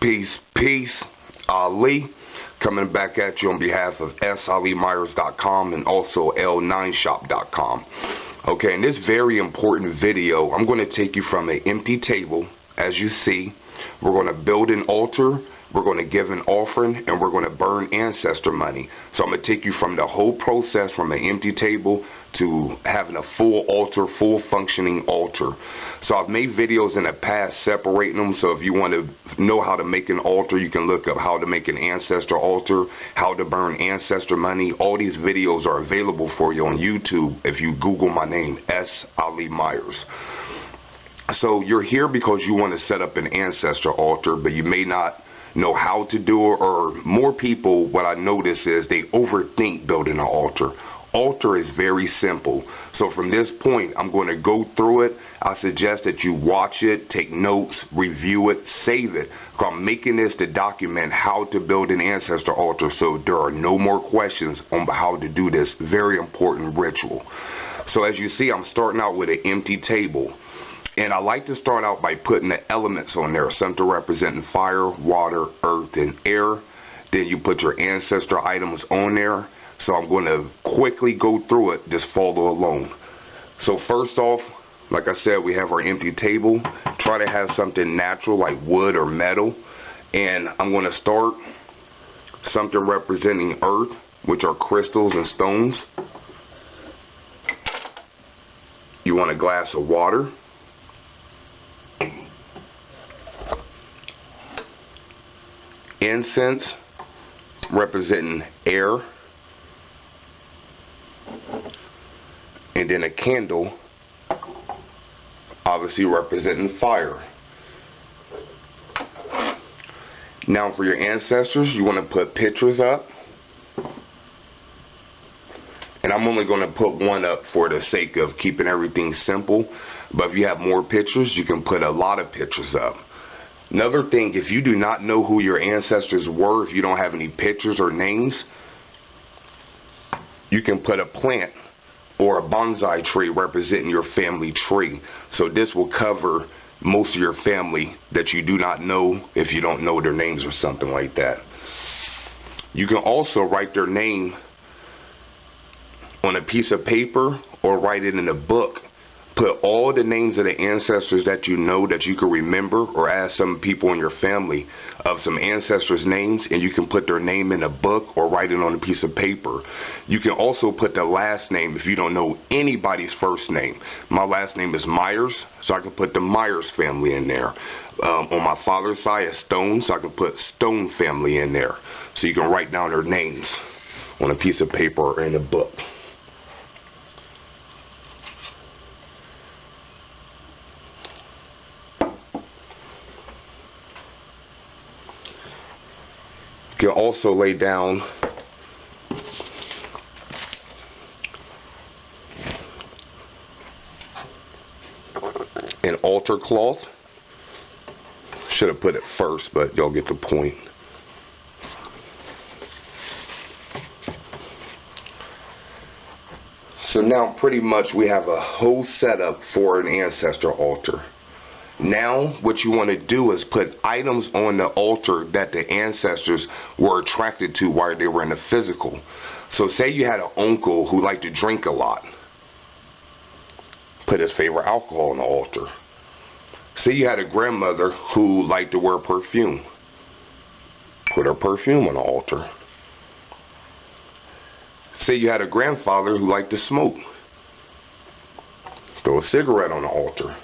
Peace, peace. Ali, coming back at you on behalf of SAliMyers.com and also L9shop.com. Okay, in this very important video, I'm going to take you from an empty table, as you see. We're going to build an altar, we're going to give an offering, and we're going to burn ancestor money. So I'm going to take you from the whole process, from an empty table to having a full altar, full functioning altar. So I've made videos in the past separating them, so if you want to know how to make an altar, you can look up how to make an ancestor altar, how to burn ancestor money. All these videos are available for you on YouTube if you Google my name, S. Ali Myers. So you're here because you want to set up an ancestor altar, but you may not know how to do it, or more people, what I notice is they overthink building an altar. Altar is very simple. So from this point, I'm going to go through it. I suggest that you watch it, take notes, review it, save it. I'm making this to document how to build an ancestor altar, so there are no more questions on how to do this very important ritual. So as you see, I'm starting out with an empty table. And I like to start out by putting the elements on there, something representing fire, water, earth, and air. Then you put your ancestor items on there. So I'm going to quickly go through it, just follow along. So first off, like I said, we have our empty table. Try to have something natural like wood or metal. And I'm going to start something representing earth, which are crystals and stones. You want a glass of water. Incense, representing air. And then a candle, obviously representing fire. Now for your ancestors, you want to put pictures up. And I'm only going to put one up for the sake of keeping everything simple. But if you have more pictures, you can put a lot of pictures up. Another thing, if you do not know who your ancestors were, if you don't have any pictures or names, you can put a plant or a bonsai tree representing your family tree. So this will cover most of your family that you do not know if you don't know their names or something like that. You can also write their name on a piece of paper or write it in a book. Put all the names of the ancestors that you know, that you can remember, or ask some people in your family of some ancestors' names, and you can put their name in a book or write it on a piece of paper. You can also put the last name if you don't know anybody's first name. My last name is Myers, so I can put the Myers family in there. On my father's side is Stone, so I can put Stone family in there. So you can write down their names on a piece of paper or in a book. You can also lay down an altar cloth. Should have put it first, but y'all get the point. So now pretty much we have a whole setup for an ancestor altar. Now what you want to do is put items on the altar that the ancestors were attracted to while they were in the physical. So say you had an uncle who liked to drink a lot. Put his favorite alcohol on the altar. Say you had a grandmother who liked to wear perfume. Put her perfume on the altar. Say you had a grandfather who liked to smoke. Throw a cigarette on the altar.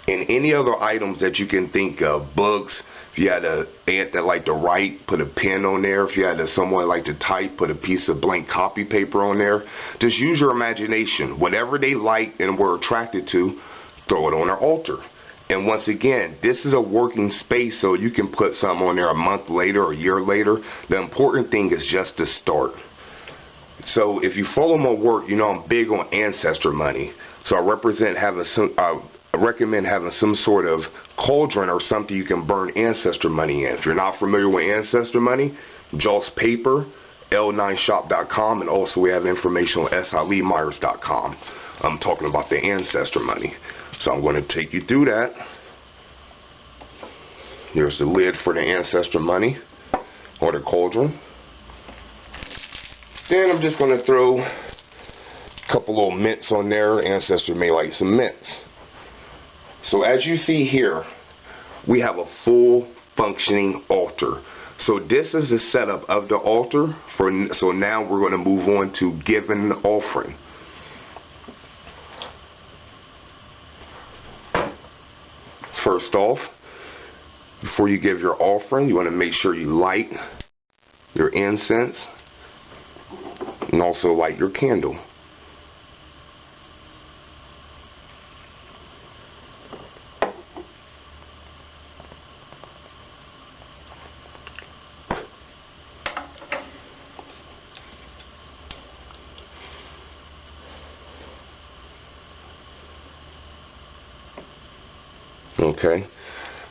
And any other items that you can think of, books. If you had an aunt that liked to write, put a pen on there. If you had someone that liked to type, put a piece of blank copy paper on there. Just use your imagination. Whatever they liked and were attracted to, throw it on their altar. And once again, this is a working space, so you can put something on there a month later or a year later. The important thing is just to start. So if you follow my work, you know I'm big on ancestor money. So I recommend having some sort of cauldron or something you can burn ancestor money in. If you're not familiar with ancestor money, Joss Paper, L9shop.com, and also we have information on SAliMyers.com. I'm talking about the ancestor money. So I'm going to take you through that. Here's the lid for the ancestor money or the cauldron. Then I'm just going to throw a couple little mints on there. Ancestor may like some mints. So as you see here, we have a full functioning altar. So this is the setup of the altar. So now we're going to move on to giving the offering. First off, before you give your offering, you want to make sure you light your incense and also light your candle. Okay,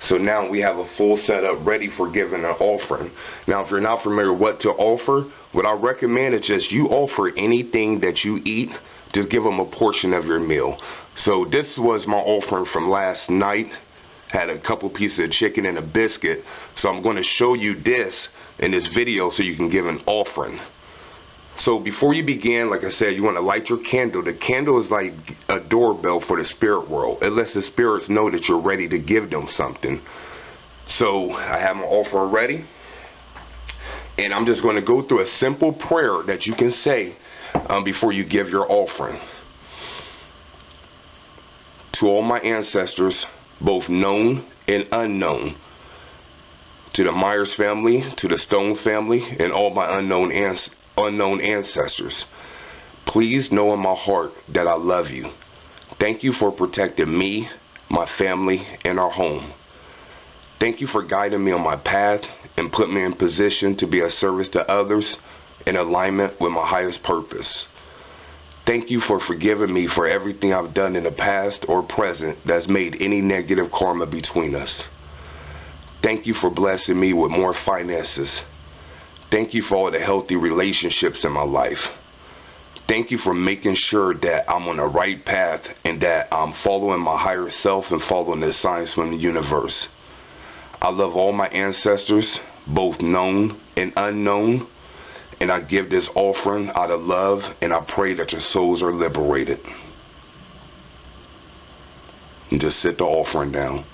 so now we have a full setup ready for giving an offering. Now if you're not familiar what to offer, what I recommend is just you offer anything that you eat. Just give them a portion of your meal. So this was my offering from last night. Had a couple pieces of chicken and a biscuit. So I'm going to show you this in this video so you can give an offering. So before you begin, like I said, you want to light your candle. The candle is like a doorbell for the spirit world. It lets the spirits know that you're ready to give them something. So I have my offering ready. And I'm just going to go through a simple prayer that you can say before you give your offering. To all my ancestors, both known and unknown. To the Myers family, to the Stone family, and all my unknown ancestors. Please know in my heart that I love you. Thank you for protecting me, my family, and our home. Thank you for guiding me on my path and put me in position to be a service to others in alignment with my highest purpose. Thank you for forgiving me for everything I've done in the past or present that's made any negative karma between us. Thank you for blessing me with more finances. Thank you for all the healthy relationships in my life. Thank you for making sure that I'm on the right path and that I'm following my higher self and following the signs from the universe. I love all my ancestors, both known and unknown, and I give this offering out of love, and I pray that your souls are liberated. And just sit the offering down.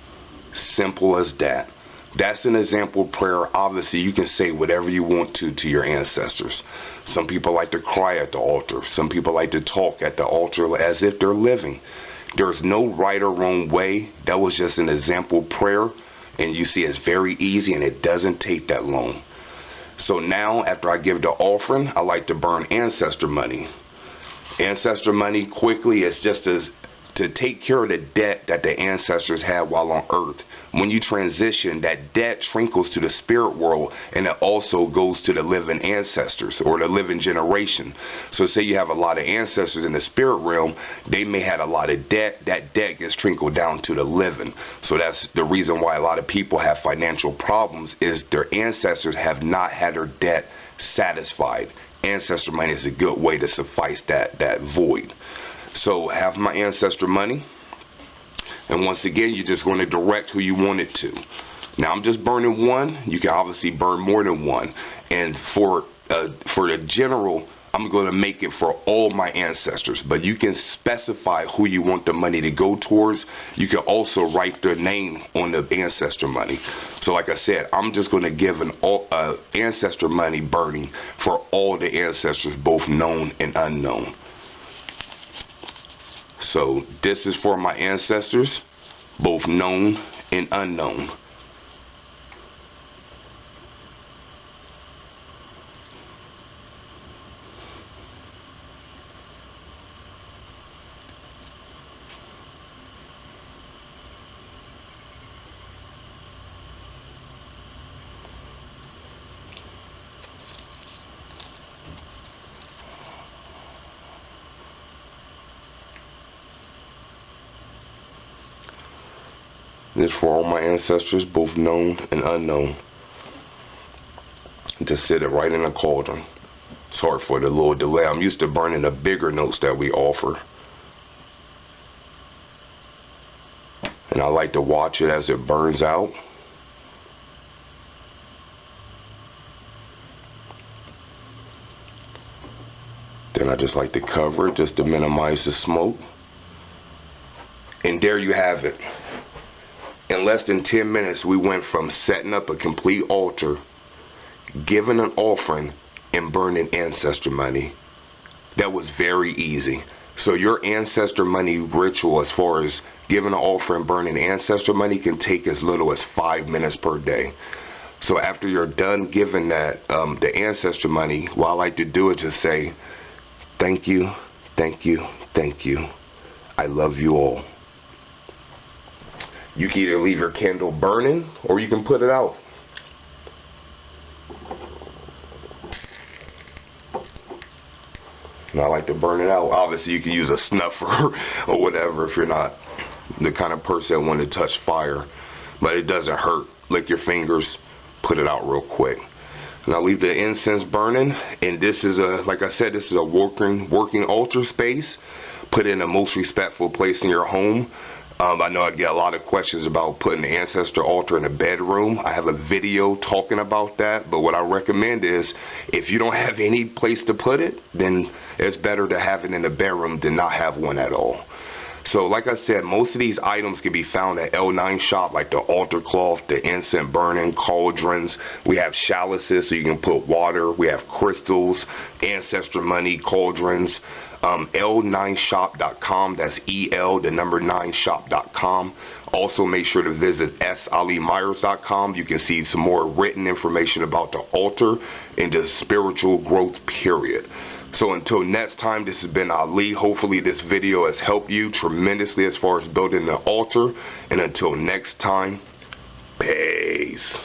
Simple as that. That's an example prayer. Obviously, you can say whatever you want to your ancestors. Some people like to cry at the altar. Some people like to talk at the altar as if they're living. There's no right or wrong way. That was just an example prayer. And you see, it's very easy and it doesn't take that long. So now, after I give the offering, I like to burn ancestor money. Ancestor money quickly is just as to take care of the debt that the ancestors had while on earth. When you transition, that debt trickles to the spirit world, and it also goes to the living ancestors or the living generation. So say you have a lot of ancestors in the spirit realm, they may have a lot of debt. That debt gets trickled down to the living. So that's the reason why a lot of people have financial problems, is their ancestors have not had their debt satisfied. Ancestor money is a good way to suffice that void. So have my ancestor money, and once again, you're just going to direct who you want it to. Now I'm just burning one. You can obviously burn more than one. And for the general, I'm going to make it for all my ancestors. But you can specify who you want the money to go towards. You can also write their name on the ancestor money. So like I said, I'm just going to give an ancestor money burning for all the ancestors, both known and unknown. So this is for my ancestors, both known and unknown. This is for all my ancestors, both known and unknown. Just sit it right in a cauldron. Sorry for the little delay. I'm used to burning the bigger notes that we offer. And I like to watch it as it burns out. Then I just like to cover it just to minimize the smoke. And there you have it. In less than 10 minutes, we went from setting up a complete altar, giving an offering, and burning ancestor money. That was very easy. So your ancestor money ritual, as far as giving an offering, burning ancestor money, can take as little as 5 minutes per day. So after you're done giving that the ancestor money, what I like to do is just say, thank you, thank you, thank you. I love you all. You can either leave your candle burning or you can put it out. And I like to burn it out. Obviously, you can use a snuffer or whatever if you're not the kind of person that want to touch fire. But it doesn't hurt. Lick your fingers, put it out real quick. Now leave the incense burning. And this is like I said, this is a working altar space. Put it in the most respectful place in your home. I know I get a lot of questions about putting the ancestor altar in a bedroom. I have a video talking about that, but what I recommend is if you don't have any place to put it, then it's better to have it in the bedroom than not have one at all. So like I said, most of these items can be found at L9 shop, like the altar cloth, the incense burning, cauldrons. We have chalices so you can put water. We have crystals, ancestor money, cauldrons. L9shop.com. That's EL, the number 9shop.com. Also make sure to visit SAliMyers.com. You can see some more written information about the altar and the spiritual growth period. So until next time, this has been Ali. Hopefully this video has helped you tremendously as far as building the altar. And until next time, peace.